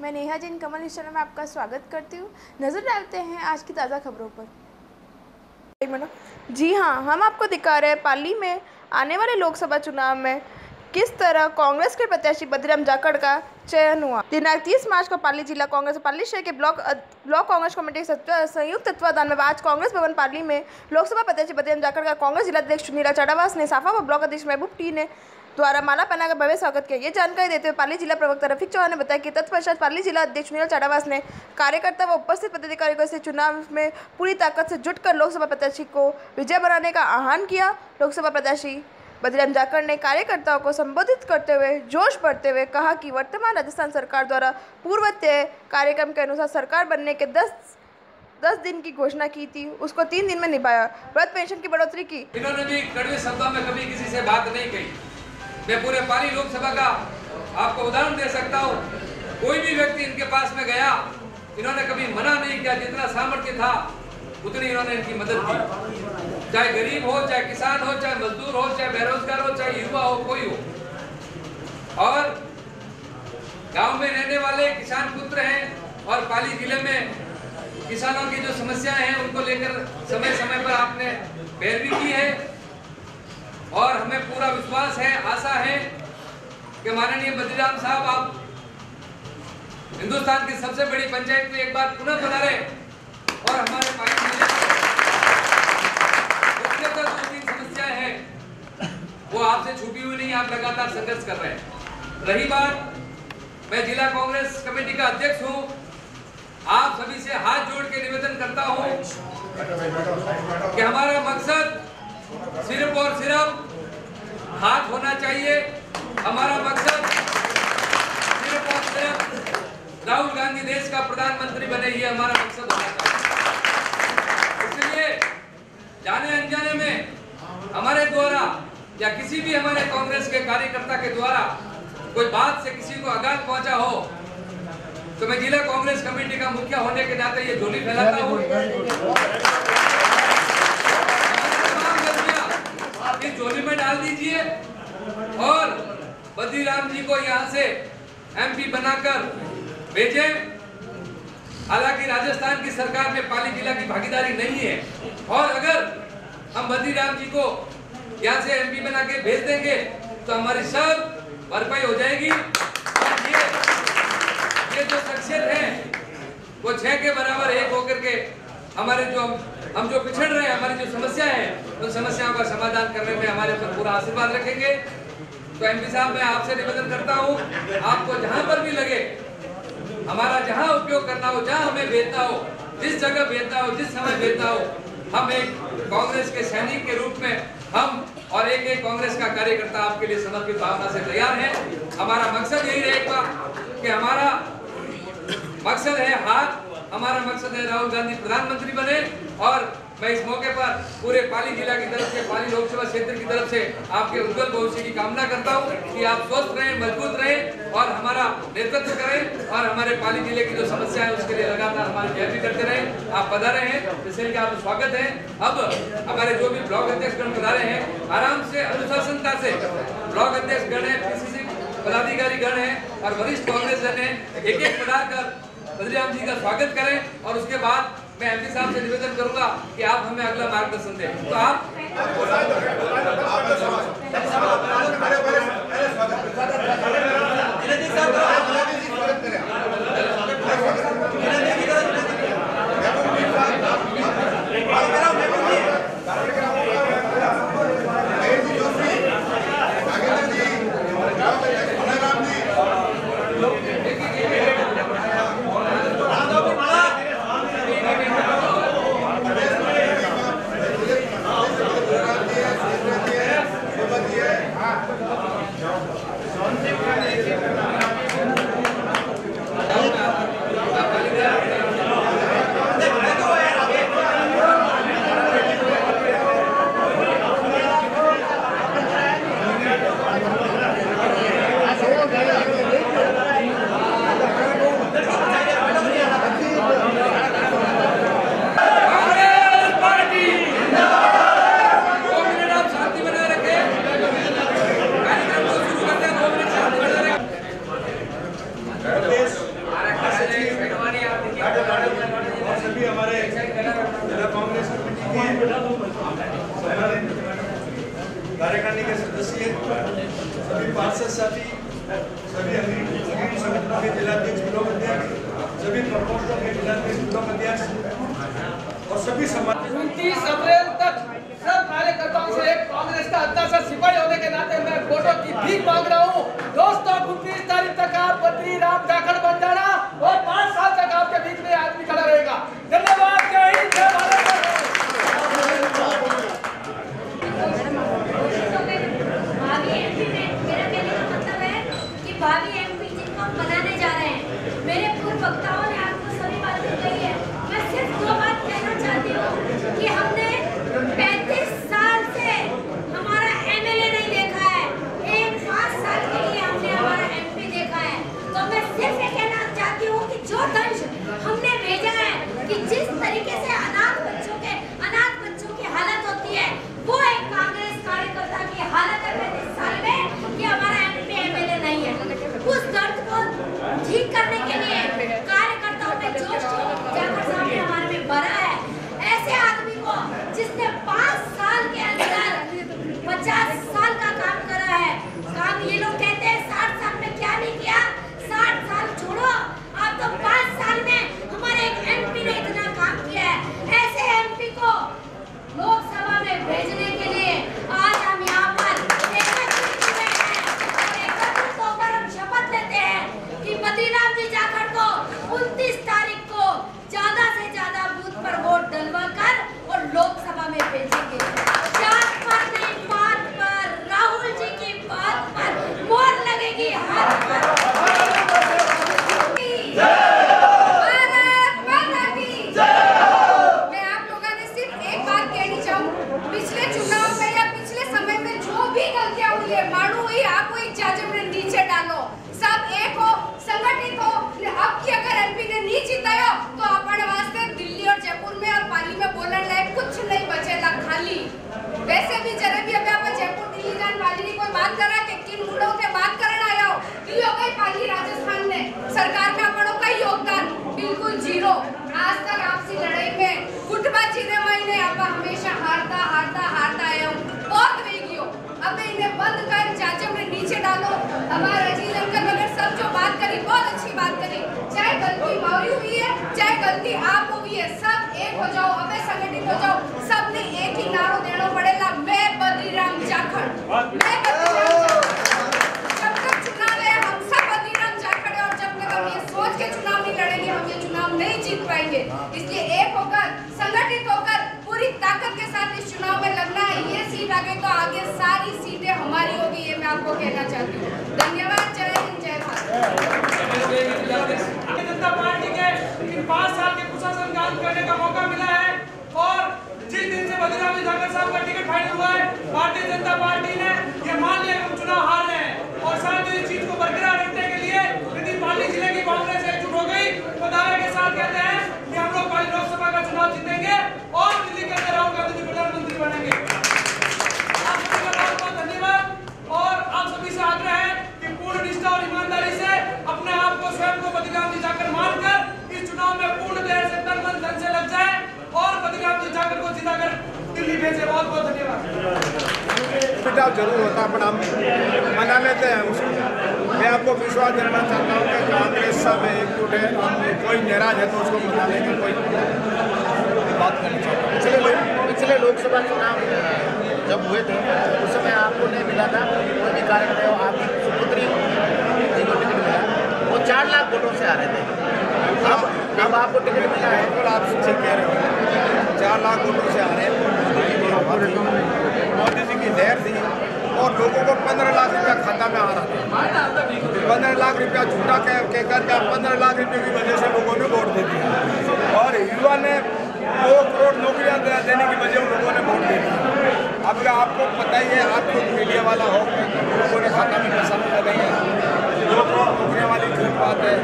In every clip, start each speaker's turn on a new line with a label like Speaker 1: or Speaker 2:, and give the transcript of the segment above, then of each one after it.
Speaker 1: मैं नेहा जैन कमल इस चैनल में आपका स्वागत करती हूँ। नज़र डालते हैं आज की ताज़ा खबरों पर। जी हाँ, हम आपको दिखा रहे हैं पाली में आने वाले लोकसभा चुनाव में किस तरह कांग्रेस के प्रत्याशी बद्रीराम जाखड़ का चयन हुआ। दिनांक 30 मार्च को पाली जिला कांग्रेस और पाली शहर के ब्लॉक कांग्रेस कमेटी के संयुक्त तत्वाधान में आज कांग्रेस भवन पाली में लोकसभा प्रत्याशी बद्रीराम जाखड़ का कांग्रेस जिलाध्यक्ष सुनीला चढ़ावास ने साफा व ब्लॉक अध्यक्ष महबूब टी ने द्वारा माला पहनाकर भव्य स्वागत किया। ये जानकारी देते हुए पाली जिला प्रवक्ता रफीक चौहान ने बताया कि तत्पश्चात पाली जिला अध्यक्ष सुनील चढ़ावास ने कार्यकर्ता व उपस्थित पदाधिकारियों से चुनाव में पूरी ताकत से जुटकर लोकसभा प्रत्याशी को विजय बनाने का आह्वान किया। लोकसभा प्रत्याशी बद्रीराम जाखड़ ने कार्यकर्ताओं को संबोधित करते हुए जोश भरते हुए कहा कि वर्तमान राजस्थान सरकार द्वारा पूर्व तय कार्यक्रम के अनुसार सरकार बनने के 10 दिन की घोषणा की थी, उसको 3 दिन में निभाया। वृद्ध पेंशन की बढ़ोतरी की।
Speaker 2: इन्होंने भी कड़वे शब्दों में कभी किसी से बात नहीं कही। मैं पूरे पाली लोकसभा का आपको उदाहरण दे सकता हूँ। कोई भी व्यक्ति इनके पास में गया, इन्होंने कभी मना नहीं किया। जितना सामर्थ्य था उतनी इन्होंने इनकी मदद की, चाहे गरीब हो, चाहे किसान हो, चाहे मजदूर हो, चाहे बेरोजगार हो, चाहे युवा हो, कोई हो। और गांव में रहने वाले किसान पुत्र हैं और पाली जिले में किसानों की जो समस्याएं हैं उनको लेकर समय समय पर आपने पैरवी की है और हमें पूरा विश्वास है, आशा है कि माननीय बद्रीराम साहब आप हिंदुस्तान की सबसे बड़ी पंचायत में एक बार पुनः पधारे और हमारे पाली जिले जो 3 समस्याएं हैं वो आपसे छुपी हुई नहीं, आप लगातार संघर्ष कर रहे हैं। रही बात, मैं जिला कांग्रेस कमेटी का अध्यक्ष हूं, आप सभी से हाथ जोड़ के निवेदन करता हूं कि हमारा मकसद सिर्फ और सिर्फ हाथ होना चाहिए। हमारा मकसद सिर्फ और सिर्फ राहुल गांधी देश का प्रधानमंत्री बने, ये हमारा मकसद होना चाहिए। इसलिए जाने अनजाने में हमारे द्वारा या किसी भी हमारे कांग्रेस के कार्यकर्ता के द्वारा कोई बात से किसी को आघात पहुंचा हो तो मैं जिला कांग्रेस कमेटी का मुखिया होने के नाते ये झोली फैलाता हूँ। इस झोली में डाल दीजिए और बद्रीराम जी को यहाँ से एमपी बनाकर भेजें। हालांकि राजस्थान की सरकार में पाली जिला की भागीदारी नहीं है और अगर हम बद्रीराम जी को यहाँ से एमपी बना के भेज देंगे तो हमारी सब भरपाई हो जाएगी। और ये जो शख्सियत है वो 6 के बराबर 1 होकर के हमारे हम जो पिछड़ रहे हैं, हमारी जो समस्या है उन समस्याओं का समाधान करने में हमारे ऊपर पूरा आशीर्वाद रखेंगे। तो एमपी साहब, मैं आपसे निवेदन करता हूं, आपको जहां पर भी लगे, हमारा जहां उपयोग करना हो, जहां हमें भेजना हो, जिस जगह भेजना हो, जिस समय भेजना हो, हम एक कांग्रेस के सैनिक के रूप में हम और एक कांग्रेस का कार्यकर्ता आपके लिए समर्पित भावना से तैयार है। हमारा मकसद यही रहेगा कि हमारा मकसद है हाथ, हमारा मकसद है राहुल गांधी प्रधानमंत्री बने। और मैं इस मौके पर पूरे पाली जिला की तरफ से, पाली लोकसभा क्षेत्र की तरफ से आपके उज्जवल भविष्य की कामना करता हूं कि आप स्वस्थ रहें, मजबूत रहें और हमारा नेतृत्व करें और हमारे पाली जिले की जो समस्या है उसके लिए लगातार हमारी जय भी करते रहें। आप पधारे हैं, इसलिए आपका स्वागत है। अब हमारे जो भी ब्लॉक अध्यक्ष गण पधारे हैं, आराम से अनुशासनता से ब्लॉक अध्यक्ष गण है, पीसीसी पदाधिकारी गण है और वरिष्ठ कांग्रेस जन है, एक पढ़ाकर बद्रीराम जी का स्वागत करें। और उसके बाद मैं एमपी साहब से निवेदन करूंगा कि आप हमें अगला मार्गदर्शन दें। तो आप
Speaker 3: पार्षद साथी, सभी अग्रणी संगठनों के जिलाध्यक्ष, ब्लॉक अध्यक्ष, सभी प्रकोष्ठों के जिलाध्यक्ष, ब्लॉक अध्यक्ष और सभी समाज
Speaker 4: 29 अप्रैल तक सब कार्यकर्ताओं से एक कांग्रेस का अत्याचार सिपाही होने के नाते मैं वोटों की भीख मांग रहा हूँ। दोस्तों 29 तारीख तक आप बद्रीराम जाखड़ बन जाना और 5 साल तक आपके बीच में आदमी खड़ा रहेगा। धन्यवाद। जय हिंद, जय भारत।
Speaker 5: भावी एमपी जिनको हम बनाने जा रहे हैं, मेरे पूर्व वक्ताओं ने आपको सभी बातें कही है। मैं सिर्फ 2 बात कहना चाहती हूँ कि हमने 35 साल से हमारा एमएलए नहीं देखा है, एक 5 साल के लिए हमने हमारा एमपी देखा है। तो मैं सिर्फ ये कहना चाहती हूँ कि जो दंश हमने भेजा है कि जिस तरीके से अनाथ बच्चों की हालत होती है, वो एक कांग्रेस कार्यकर्ता की हालत है 35 साल में कि हमारा एमपी एमएलए नहीं है। उस दर्द को ठीक करने के लिए कार्यकर्ताओं में जोश जाकर सामने हमारे में भरा है। ऐसे आदमी को जिसने 5 साल के अंदर 50 साल का काम करा है, काम ये लोग कहते हैं 60 साल में क्या नहीं किया। 60 साल छोड़ो, आप तो 5 साल में हमारे एक एमपी ने इतना काम किया है। ऐसे एमपी को लोकसभा में भेजने के लिए आज हम यहाँ पर शपथ लेते हैं कि बद्रीराम जी जाखड़ को 29 तारीख को ज्यादा से ज्यादा बूथ पर वोट डलवा कर और लोकसभा में भेजेंगे। जात पर नहीं, बात पर, राहुल जी की बात पर मोहर लगेगी, हाथ पर।
Speaker 6: मैं आप लोगों ने सिर्फ एक बात कहनी चाहूँ, पिछले चुनाव में या पिछले समय में जो भी गलतियाँ हुई है, मानू हुई, आपको एक जाजम ने नीचे डालो, सब एक हो, संगठित हो। अब की अगर एमपी ने नहीं जितायो तो अपने वास्ते दिल्ली और जयपुर में और पाली में बोलने लायक कुछ नहीं बचेगा, खाली। वैसे भी जरा भी अभी आप जयपुर दिल्ली जान पाली की कोई बात कर रहा है कि किन मुद्दों से बात करना आया हो, दिल्ली हो गई, पाली राजस्थान में सरकार में अपनों का योगदान बिल्कुल जीरो। आज तक आपसी लड़ाई में गुटबा चीने महीने आप हमेशा हारता आया हूँ। बहुत वेगी हो, अब इन्हें बंद कर जाजम में नीचे डालो। हमारे अजीज अंकल वगैरह सब जो बात करी, बहुत अच्छी बात करी। चाहे गलती मारी हुई है, चाहे गलती आप हुई है, सब एक हो जाओ, अबे संगठित हो जाओ। सबने एक ही नारो देना पड़ेगा, मैं बद्रीराम जाखड़, मैं बद्रीराम जाखड़। जब तक चुनाव है हम सब बद्रीराम जाखड़ है, और जब तक हम ये सोच के चुनाव नहीं लड़ेंगे हम ये चुनाव नहीं जीत पाएंगे। इसलिए एक होकर, संगठित होकर, पूरी ताकत के साथ इस चुनाव में लगना है। ये सीट आ गई तो आगे सारी सीटें हमारी होगी, ये मैं आपको कहना चाहती हूँ। धन्यवाद। जय हिंद, जय भारत।
Speaker 4: भारतीय जनता पार्टी के इन 5 साल के कुशासन काम करने का मौका मिला है और जिस दिन से बद्रीराम जी जाखड़ साहब का टिकट फाइनल हुआ है, भारतीय जनता पार्टी ने ये मान लिया कि हम चुनाव हार रहे हैं और साथ ही इस चीज को बरकरार रखने के लिए यदि पाली जिले की कांग्रेस एकजुट हो गई तो दावे के साथ कहते हैं कि हम लोग पाली लोकसभा का चुनाव जीतेंगे और दिल्ली के अंदर राहुल गांधी जी प्रधानमंत्री बनेंगे। आप सभी का बहुत बहुत धन्यवाद और आप सभी से आग्रह है कि पूर्ण निष्ठा और ईमानदारी से अपने आप को स्वयं को बद्रीराम जी जाखड़ मानकर इस चुनाव में पूर्ण तरह से तन मन धन से लग जाए और बद्रीराम जी जाखड़ को जिताकर दिल्ली भेजे। बहुत बहुत धन्यवाद।
Speaker 3: पिटाव जरूर होता है, पर हम मना लेते हैं उसको। मैं आपको विश्वास देना चाहता हूँ कि कांग्रेस सब एकजुट है, कोई नाराज है तो उसको मनाने की कोई बात करना चाहता हूँ।
Speaker 7: पिछले लोकसभा चुनाव जब हुए थे उस समय आपको नहीं मिला था, कोई भी कारण रहे हो, आपकी सुपुत्री जी को टिकट मिला, वो 4 लाख वोटों से आ रहे थे। अब आपको टिकट मिला है,
Speaker 3: बिल्कुल आप ठीक कह रहे हो, 4 लाख वोटों से आ रहे हैं। मोदी जी की लहर थी और लोगों को 15 लाख रुपया खाता में आ रहा था। 15 लाख रुपया झूठा कह करके 15 लाख रुपये की वजह से लोगों ने वोट दे दिया और युवा ने 2 करोड़ नौकरियां देने की वजह से लोगों ने वोट दे दिया। अब आपको पता ही है, आप खुद मीडिया वाला हो, लोगों ने खाता में पैसा नहीं लगाई है। 2 करोड़ नौकरियां वाली झूठ बात है।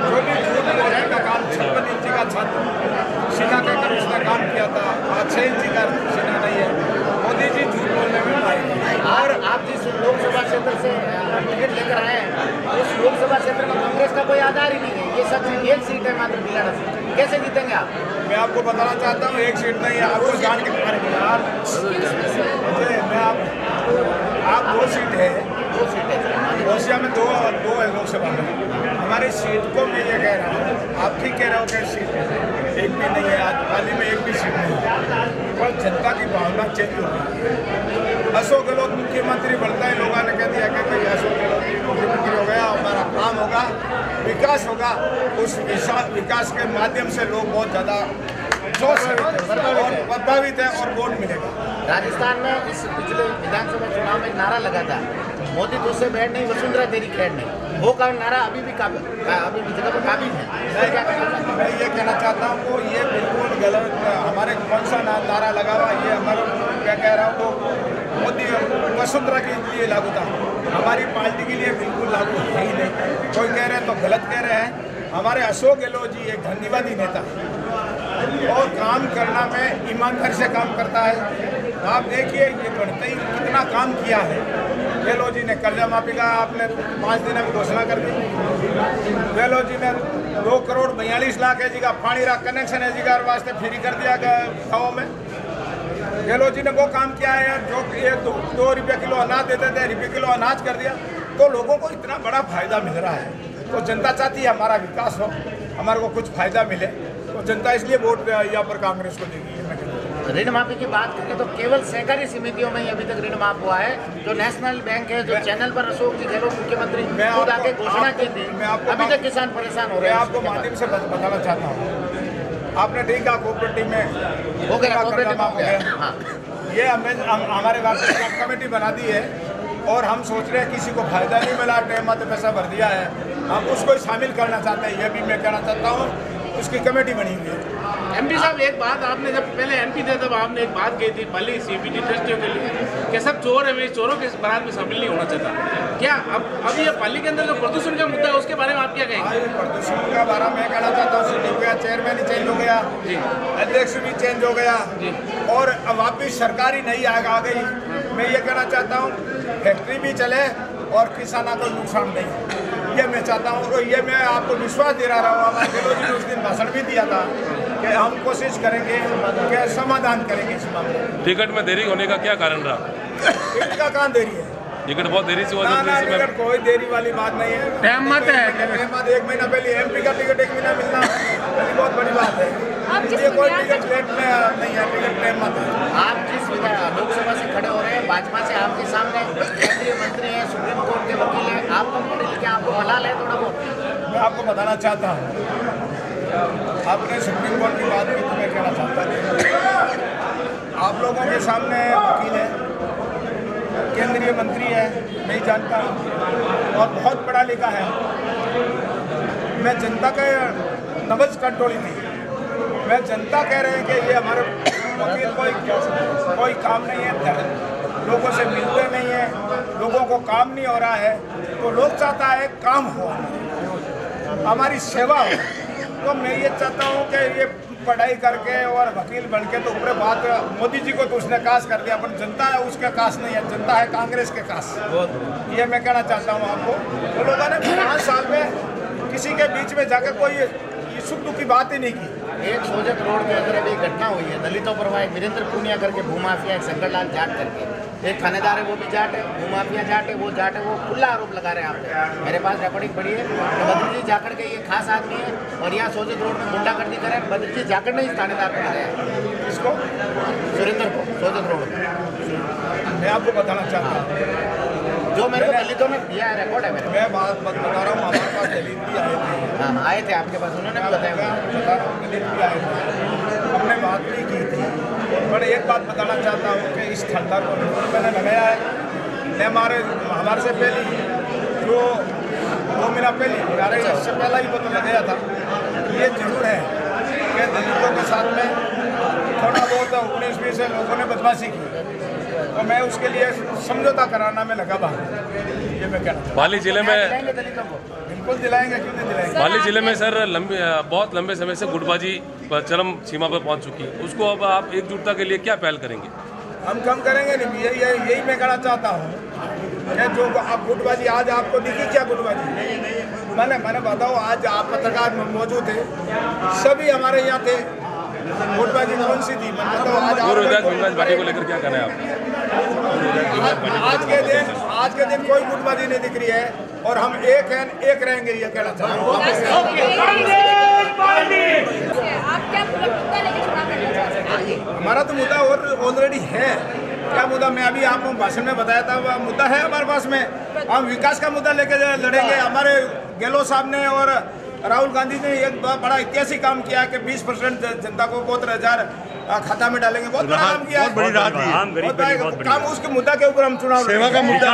Speaker 3: जो भी झूठ बोलने का काम 56 इंची का छत सीना कहकर उसने काम किया था, 6 इंची का सीना नहीं है। मोदी जी झूठ बोलने में आए।
Speaker 7: और आप जिस लोकसभा क्षेत्र से टिकट लेकर आए हैं उस लोकसभा क्षेत्र में कांग्रेस का कोई आधार ही नहीं है। ये सच है, 1 सीट है मात्र बिलाड़ा से, कैसे जीतेंगे आप?
Speaker 3: मैं आपको बताना चाहता हूँ 1 सीट नहीं है, आपको जान के मैं आप 2 सीट है
Speaker 7: 2 सीटें
Speaker 3: ओसिया में दो है लोकसभा में। हमारी सीट को मैं ये कह रहा हूँ, आप ठीक कह रहे हो कि सीट एक भी नहीं है, आज पाली में एक भी सीट नहीं है, पर जनता की भावना चेंज हो गई। अशोक गहलोत मुख्यमंत्री बनता है, लोगों ने कह दिया कि भाई अशोक गहलोत मुख्यमंत्री हो गया, हमारा काम होगा, विकास होगा। उस विकास के माध्यम से लोग बहुत ज़्यादा जोश और प्रभावित है और वोट मिलेगा।
Speaker 7: राजस्थान में इस पिछले विधानसभा चुनाव में एक नारा लगा था, मोदी तुझसे बैठ नहीं, वसुंधरा तेरी खैर नहीं। वो का नारा अभी भी जगह पर काबिज है।
Speaker 3: मैं ये कहना चाहता हूँ को ये बिल्कुल गलत, हमारे कौन सा नारा लगा हुआ, ये हमारा क्या कह रहा हूँ तो मोदी वसुंधरा के लिए लागू था, हमारी पार्टी के लिए बिल्कुल लागू है ही नहीं। कोई कह रहे हैं तो गलत कह रहे हैं। हमारे अशोक गहलोत जी एक धन्यवादी नेता और काम करना में ईमानदारी से काम करता है। आप देखिए ये बढ़ते ही कितना काम किया है। गहलोत जी ने कर्जा माफी का आपने 5 दिन में घोषणा कर दी। गहलोत जी ने 2 करोड़ 42 लाख है जी का पानी का कनेक्शन है जी का वास्ते फ्री कर दिया गाँव में। गहलोत जी ने वो काम किया है जो 2 रुपये किलो अनाज देते थे, रुपये किलो अनाज कर दिया, तो लोगों को इतना बड़ा फायदा मिल रहा है। तो जनता चाहती है हमारा विकास हो, हमारे को कुछ फायदा मिले, तो जनता इसलिए वोट यहाँ पर कांग्रेस को देगी।
Speaker 7: ऋण माफी की बात करें तो केवल सहकारी समितियों में ही अभी तक ऋण माफ हुआ है। जो नेशनल बैंक है, जो चैनल पर अशोक जी गहलोत मुख्यमंत्री खुद आके घोषणा की थी, अभी तक किसान परेशान हो रहे हैं।
Speaker 3: मैं आपको माध्यम से बताना चाहता हूँ, आपने देखा कोऑपरेटिव में
Speaker 7: हो गया, कोऑपरेटिव हो गया। हाँ,
Speaker 3: ये हमारे वापस कमेटी बना दी है और हम सोच रहे हैं किसी को फायदा नहीं मिला, टाइम आते पैसा भर दिया है, हम उसको ही शामिल करना चाहते हैं। ये भी मैं कहना चाहता हूँ, उसकी कमेटी बनी हुई है।
Speaker 8: एमपी साहब, एक बात आपने जब पहले एमपी थे तब आपने एक बात कही थी पाली सीपीटी ट्रस्टियों के लिए कि सब चोर है, मैं चोरों के बारात में शामिल नहीं होना चाहता। क्या अब ये पाली के अंदर जो प्रदूषण का मुद्दा है उसके बारे में आप क्या कहेंगे?
Speaker 3: प्रदूषण का बारे में कहना चाहता हूँ, सिटी का चेयरमैन ही चेंज हो गया, अध्यक्ष भी चेंज हो गया और वापिस सरकारी नहीं आ गई। मैं ये कहना चाहता हूँ फैक्ट्री भी चले और किसानों को नुकसान नहीं, ये मैं चाहता हूँ। और ये मैं आपको विश्वास दे रहा हूँ, हमारे गहलोत जी ने उस दिन भाषण भी दिया था कि हम कोशिश करेंगे कि समाधान करेंगे इस मामले में।
Speaker 9: टिकट में देरी होने का क्या कारण रहा?
Speaker 3: टिकट का कहाँ देरी है?
Speaker 9: टिकट बहुत देरी से हुआ।
Speaker 3: टिकट कोई देरी वाली बात नहीं है,
Speaker 8: टाइम मत है।
Speaker 3: 1 महीना पहले एमपी का टिकट 1 महीना मिलना बहुत बड़ी बात है। ये कोई टिकट लेट में नहीं है, टिकट टाइम मत है।
Speaker 7: आप जिस लोकसभा से खड़े हो रहे हैं, भाजपा से आपके सामने केंद्रीय मंत्री हैं, सुप्रीम कोर्ट के वकील हैं, आपको पढ़े लिखे आपको मलाल है थोड़ा बहुत?
Speaker 3: मैं आपको बताना चाहता हूँ, आपने सुप्रीम कोर्ट की बात की तो मैं कहना चाहता हूँ, आप लोगों के सामने वकील है, केंद्रीय मंत्री है, नहीं जानता और बहुत पढ़ा लिखा है। मैं जनता का नब्ज कंट्रोल थी, मैं जनता कह रहे हैं कि ये हमारे वकील कोई काम नहीं है, लोगों से मिलते नहीं है, लोगों को काम नहीं हो रहा है, तो लोग चाहता है काम हो, हमारी सेवा हो। तो मैं ये चाहता हूँ कि ये पढ़ाई करके और वकील बन के तो ऊपर बात, मोदी जी को तो उसने कास कर दिया, पर जनता है उसके कास नहीं है, जनता है कांग्रेस के कास। ये मैं कहना चाहता हूँ आपको। तो लोगों ने 5 साल में किसी के बीच में जाकर कोई सुख दुख की बात ही नहीं की।
Speaker 7: एक सोजत रोड के अंदर अभी घटना हुई है, दलितों पर वहाँ एक वीरेंद्र पूनिया करके भूमाफिया, एक शंकरलाल जाट करके एक थानेदार है, वो भी जाट है, भूमाफिया जाट है, वो खुला आरोप लगा रहे हैं आप पे। मेरे पास रिकॉर्डिंग पड़ी है। तो बद्री जाखड़ के ये खास आदमी है और यहाँ सोजत रोड में गुंडागर्दी करे। बद्री जाखड़ ने इस थानेदार को लगाया,
Speaker 3: इसको
Speaker 7: सुरेंद्र को, सोजत रोड।
Speaker 3: मैं आपको बताना चाहता हूँ,
Speaker 7: जो मेरे को दलितों ने दिया है, रिकॉर्ड है मेरे।
Speaker 3: मैं बात बता रहा हूँ, हमारे पास दलित भी आए थे।
Speaker 7: हाँ, आए थे आपके पास, उन्होंने भी बताया।
Speaker 3: बता रहा हूँ, दलित भी आए थे, हमने बात भी की थी। पर एक बात बताना चाहता हूँ कि इस ठंडा को मैंने लगाया है, हमारे से पहले जो 2 महीना पहले, हमारे इससे पहला ही पता लगाया था। ये जरूर है कि दलितों के साथ में थोड़ा बहुत 19-20 लोगों ने बदमाशी की, तो मैं उसके लिए समझौता कराना में लगा हुआ। ये मैं कहना
Speaker 9: पाली जिले में
Speaker 3: बिल्कुल दिलाएंगे, क्यों नहीं दिलाएंगे।
Speaker 9: पाली जिले में सर बहुत लंबे समय से गुटबाजी चरम सीमा पर पहुंच चुकी है, उसको अब आप एकजुटता के लिए क्या पहल करेंगे?
Speaker 3: हम कम करेंगे नहीं, यही मैं कहना चाहता हूँ कि जो आप गुटबाजी आज आपको दिखी क्या गुटबाजी? मैंने बताओ, आज आप पत्रकार मौजूद थे, सभी हमारे यहाँ थे, गुटबाजी कौन सी थी? मैंने बताओ आज
Speaker 9: पूर्व विधायक भीमराज भाटी को लेकर क्या कहना है आप?
Speaker 3: आज के दिन कोई गुटबाजी नहीं दिख रही है और हम एक हैं, एक रहेंगे, ये कहना चाहते
Speaker 6: आप क्या मुद्दा लेके चुनाव लड़ना चाहते हैं?
Speaker 3: हमारा तो मुद्दा ऑलरेडी है। क्या मुद्दा? मैं अभी आपको भाषण में बताया था, वह मुद्दा है हमारे पास में। हम विकास का मुद्दा लेके लड़ेंगे। हमारे गहलोत साहब ने और राहुल गांधी ने एक बड़ा ऐतिहासिक काम किया कि 20% जनता को 72,000 खाता में डालेंगे। बहुत बड़ा काम किया है, बहुत बड़ी राहत दी है। काम उसके मुद्दा के ऊपर हम चुनाव सेवा का मुद्दा